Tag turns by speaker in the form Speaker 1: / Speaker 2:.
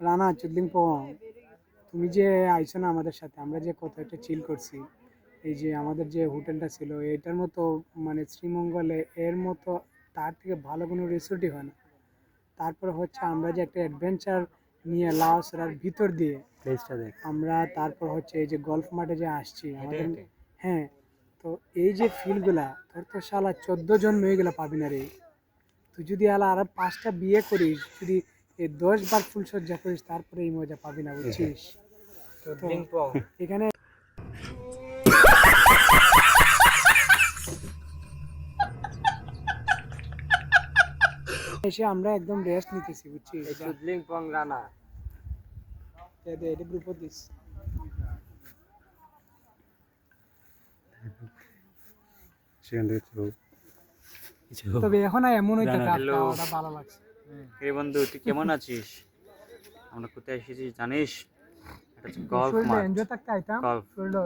Speaker 1: রানা চুদলিংপং, তুমি যে আইছো না আমাদের সাথে, আমরা যে কত একটা চিল করছি, এই যে আমাদের যে হোটেলটা ছিল এটার মতো, মানে শ্রীমঙ্গলে এর মতো তার থেকে ভালো কোনো রিসোর্টই হয় না। তারপর হচ্ছে আমরা যে একটা অ্যাডভেঞ্চার নিয়ে লাউসেরার ভিতর দিয়ে
Speaker 2: প্লেসটা দেখ।
Speaker 1: আমরা তারপর হচ্ছে এই যে গলফ মাঠে যে আসছি আমাদের, হ্যাঁ, তো এই যে ফিলগুলা তোর তো শালা 14 জন মেয়ে গেলা পাবি না রে। তুই যদি আর 5টা বিয়ে করিস, যদি এই 10 বার ফুলসজ্জা করিস, তারপরে এই মজা পাবি না, বুঝছিস? তো এখানে এসে আমরা একদম রেস্ট নিতেছি, বুঝছিস?
Speaker 2: চুদলিংপং রানা।
Speaker 1: এটা গ্রুপে দিস।
Speaker 3: সেখান থেকে
Speaker 1: তবে এখন আর এমন হইতে
Speaker 2: Hello.
Speaker 1: ওটা ভালো লাগছে।
Speaker 2: হে বন্ধু, তুই কেমন আছিস? আমরা কোথায় এসেছি জানিস? এটা হচ্ছে গল্ফ মাঠ।
Speaker 1: এনজয় থাকতে আইতাম,
Speaker 2: গল্ফ।
Speaker 1: শরীরটা